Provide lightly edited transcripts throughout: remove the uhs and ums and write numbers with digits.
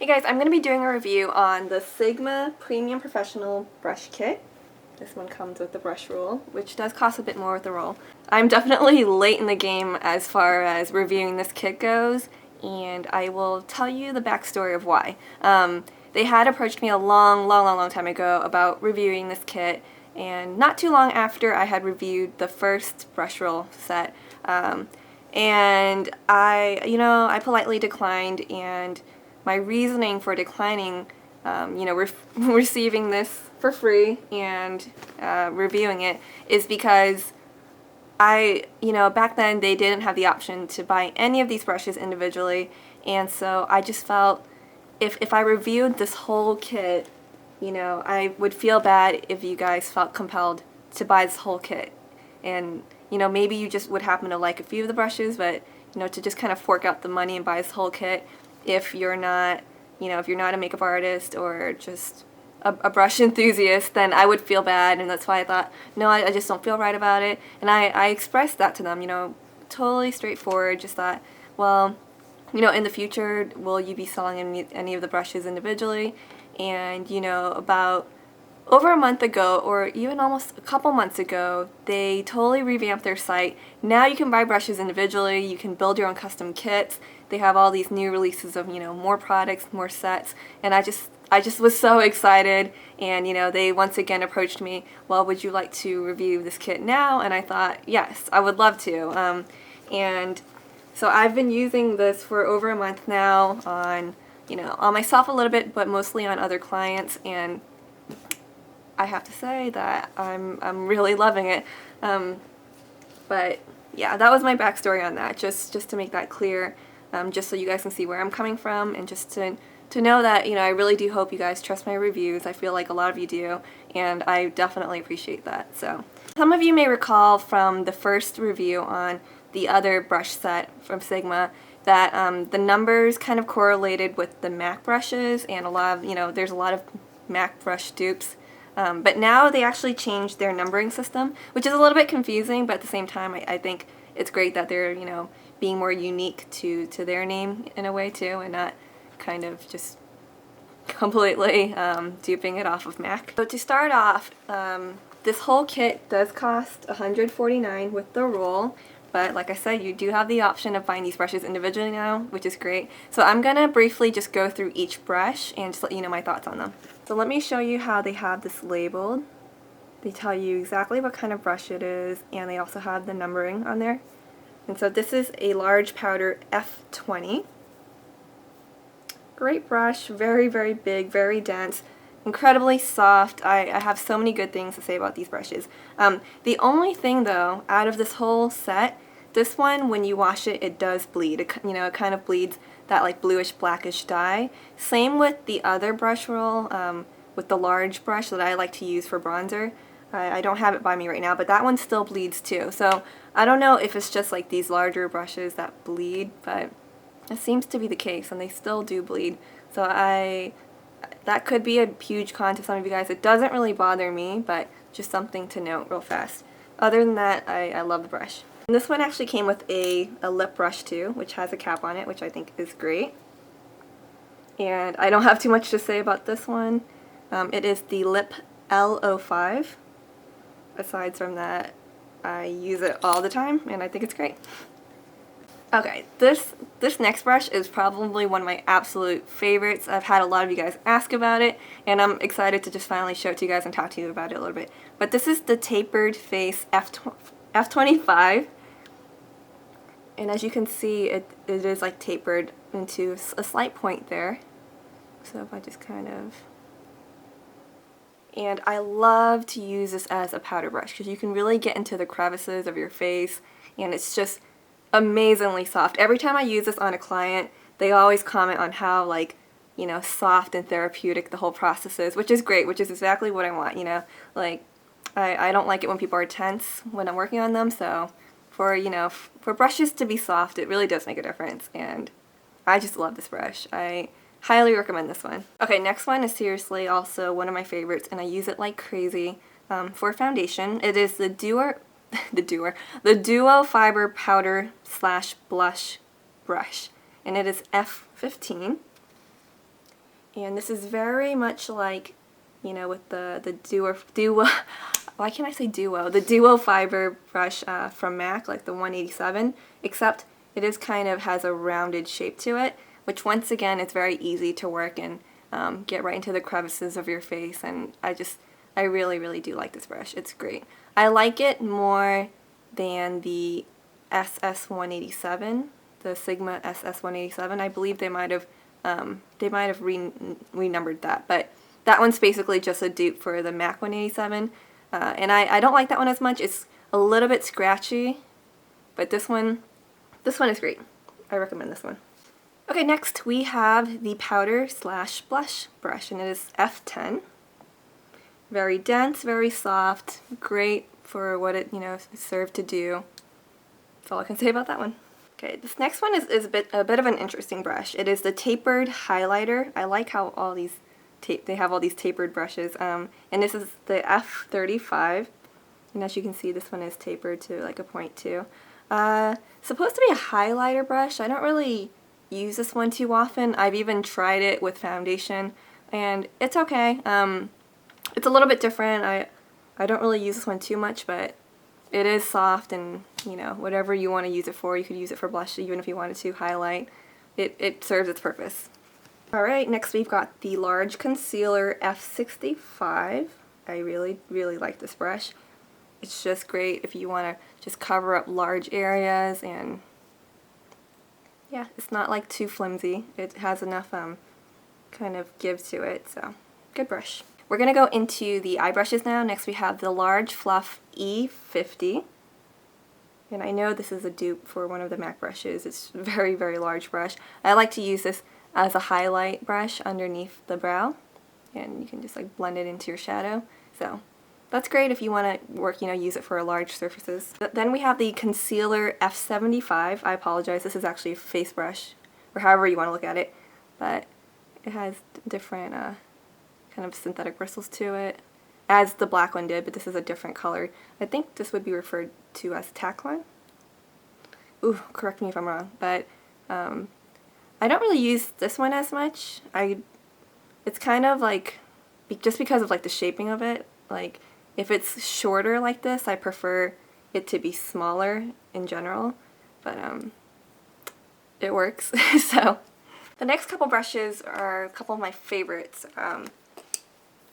Hey guys, I'm going to be doing a review on the Sigma Premium Professional Brush Kit. This one comes with the brush roll, which does cost a bit more with the roll. I'm definitely late in the game as far as reviewing this kit goes, and I will tell you the backstory of why. They had approached me a long time ago about reviewing this kit, and not too long after I had reviewed the first brush roll set, and I politely declined, and my reasoning for declining, receiving this for free and reviewing it is because back then they didn't have the option to buy any of these brushes individually, and so I just felt if I reviewed this whole kit, I would feel bad if you guys felt compelled to buy this whole kit. And, maybe you just would happen to like a few of the brushes, but, to just kind of fork out the money and buy this whole kit if you're not, if you're not a makeup artist or just a brush enthusiast, then I would feel bad, and that's why I thought, no, I just don't feel right about it. And I expressed that to them, totally straightforward, just thought, well, in the future, will you be selling any of the brushes individually? And, about over a month ago, or even almost a couple months ago, they totally revamped their site. Now you can buy brushes individually, you can build your own custom kits. They have all these new releases of, more products, more sets, and I just was so excited, and they once again approached me, well, would you like to review this kit now? And I thought, yes, I would love to. And so I've been using this for over a month now on, on myself a little bit, but mostly on other clients, and I have to say that I'm really loving it. But yeah, that was my backstory on that, just to make that clear, just so you guys can see where I'm coming from, and just to know that, I really do hope you guys trust my reviews. I feel like a lot of you do, and I definitely appreciate that. So some of you may recall from the first review on the other brush set from Sigma that the numbers kind of correlated with the MAC brushes, and a lot of, there's a lot of MAC brush dupes. But now they actually changed their numbering system, which is a little bit confusing, but at the same time I think it's great that they're, being more unique to their name in a way too, and not kind of just completely duping it off of MAC. So to start off, this whole kit does cost $149 with the roll, but like I said, you do have the option of buying these brushes individually now, which is great. So I'm going to briefly just go through each brush and just let you know my thoughts on them. So let me show you how they have this labeled. They tell you exactly what kind of brush it is, and they also have the numbering on there. And so this is a large powder F20. Great brush, very big, very dense, incredibly soft. I have so many good things to say about these brushes. The only thing though, out of this whole set, this one, when you wash it, it does bleed. It kind of bleeds that like bluish blackish dye. Same with the other brush roll, with the large brush that I like to use for bronzer. I don't have it by me right now, but that one still bleeds too. So I don't know if it's just like these larger brushes that bleed, but it seems to be the case, and they still do bleed. So that could be a huge con to some of you guys. It doesn't really bother me, but just something to note real fast. Other than that, I love the brush. And this one actually came with a lip brush too, which has a cap on it, which I think is great. And I don't have too much to say about this one. It is the Lip L05. Aside from that, I use it all the time, and I think it's great. Okay, this next brush is probably one of my absolute favorites. I've had a lot of you guys ask about it, and I'm excited to just finally show it to you guys and talk to you about it a little bit. But this is the Tapered Face F25, and as you can see, it is like tapered into a slight point there. So if I just kind of... And I love to use this as a powder brush because you can really get into the crevices of your face, and it's just amazingly soft. Every time I use this on a client, they always comment on how, like, soft and therapeutic the whole process is, which is great, which is exactly what I want, like, I don't like it when people are tense when I'm working on them, so for brushes to be soft, it really does make a difference, and I just love this brush. I highly recommend this one. Okay, next one is seriously also one of my favorites, and I use it like crazy for foundation. It is the Duo Fiber Powder / Blush Brush, and it is F15. And this is very much like, you know, with the Duo why can't I say Duo? The Duo fiber brush from MAC, like the 187, except it is kind of has a rounded shape to it, which once again, it's very easy to work and get right into the crevices of your face, and I really, really do like this brush. It's great. I like it more than the SS187, the Sigma SS187. I believe they might have renumbered that, but that one's basically just a dupe for the MAC 187, and I don't like that one as much. It's a little bit scratchy, but this one is great. I recommend this one. Okay, next we have the powder slash blush brush, and it is F10. Very dense, very soft, great for what it, you know, is served to do. That's all I can say about that one. Okay, this next one is a bit of an interesting brush. It is the tapered highlighter. I like how all these they have all these tapered brushes. And this is the F35. And as you can see, this one is tapered to like a point too. Supposed to be a highlighter brush. I don't really use this one too often. I've even tried it with foundation, and it's okay. It's a little bit different. I don't really use this one too much, but it is soft, and you know, whatever you want to use it for, you could use it for blush even if you wanted to highlight. It serves its purpose. Alright, next we've got the large concealer F65. I really, really like this brush. It's just great if you want to just cover up large areas, and yeah, it's not like too flimsy. It has enough kind of give to it, so good brush. We're going to go into the eye brushes now. Next we have the Large Fluff E50. And I know this is a dupe for one of the MAC brushes. It's a very, very large brush. I like to use this as a highlight brush underneath the brow. And you can just like blend it into your shadow. So that's great if you want to work, you know, use it for large surfaces. Then we have the Concealer F75. I apologize, this is actually a face brush, or however you want to look at it. But it has different kind of synthetic bristles to it, as the black one did, but this is a different color. I think this would be referred to as Tackline. Ooh, correct me if I'm wrong, but I don't really use this one as much. It's kind of like, just because of like the shaping of it, like if it's shorter like this, I prefer it to be smaller in general, but it works. So the next couple brushes are a couple of my favorites.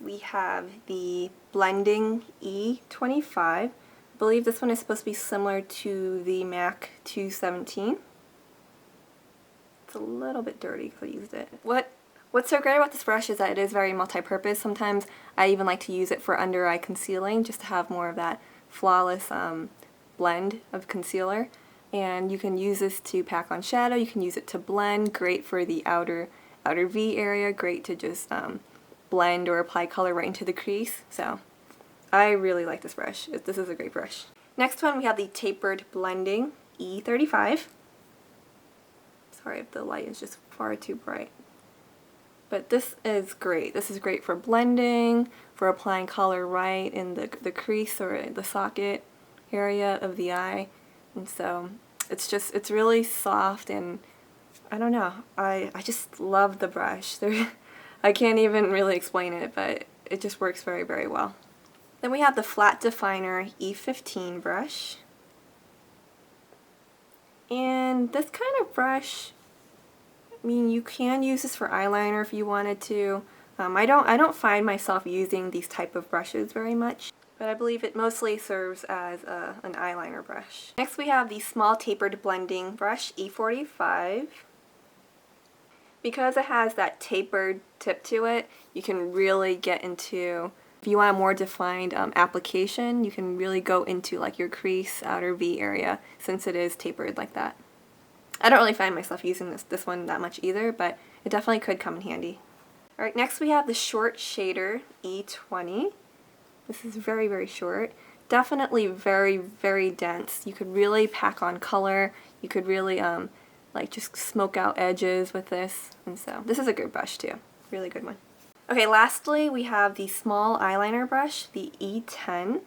We have the Blending E25. I believe this one is supposed to be similar to the MAC 217. It's a little bit dirty because I used it. What's so great about this brush is that it is very multi-purpose. Sometimes I even like to use it for under eye concealing, just to have more of that flawless blend of concealer. And you can use this to pack on shadow, you can use it to blend, great for the outer V area, great to just blend or apply color right into the crease. So I really like this brush. This is a great brush. Next one we have the Tapered Blending E35. Sorry if the light is just far too bright. But this is great. This is great for blending, for applying color right in the crease or the socket area of the eye. And so it's really soft, and I don't know, I just love the brush. I can't even really explain it, but it just works very, very well. Then we have the Flat Definer E15 brush. And this kind of brush, I mean, you can use this for eyeliner if you wanted to. I don't find myself using these type of brushes very much, but I believe it mostly serves as an eyeliner brush. Next we have the Small Tapered Blending brush E45. Because it has that tapered tip to it, you can really get into, if you want a more defined application, you can really go into like your crease, outer V area, since it is tapered like that. I don't really find myself using this one that much either, but it definitely could come in handy. Alright, next we have the Short Shader E20. This is very, very short. Definitely very, very dense. You could really pack on color. You could really like just smoke out edges with this, and so this is a good brush too. Really good one. Okay, lastly we have the small eyeliner brush, the E10.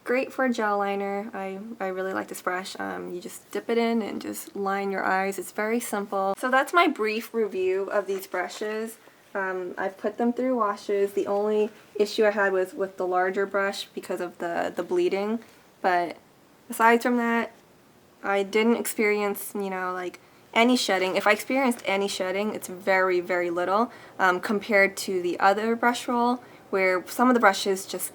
Great for a gel liner. I really like this brush. You just dip it in and just line your eyes. It's very simple. So that's my brief review of these brushes. I've put them through washes. The only issue I had was with the larger brush because of the bleeding, but aside from that, I didn't experience, you know, like any shedding. If I experienced any shedding, it's very, very little compared to the other brush roll where some of the brushes just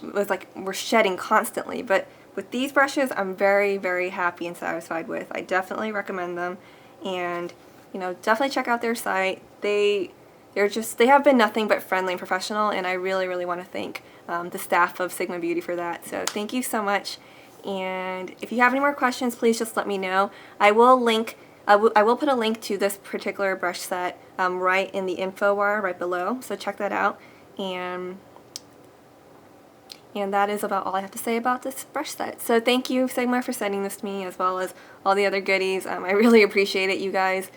were shedding constantly. But with these brushes, I'm very, very happy and satisfied with. I definitely recommend them, and you know, definitely check out their site. They have been nothing but friendly and professional, and I really, really want to thank the staff of Sigma Beauty for that. So thank you so much. And if you have any more questions, please just let me know. I will put a link to this particular brush set right in the info bar right below, so check that out. And that is about all I have to say about this brush set. So thank you, Sigma, for sending this to me, as well as all the other goodies. I really appreciate it. You guys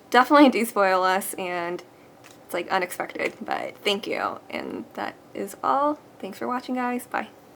definitely do spoil us, and it's like unexpected, but thank you. And that is all. Thanks for watching, guys. Bye.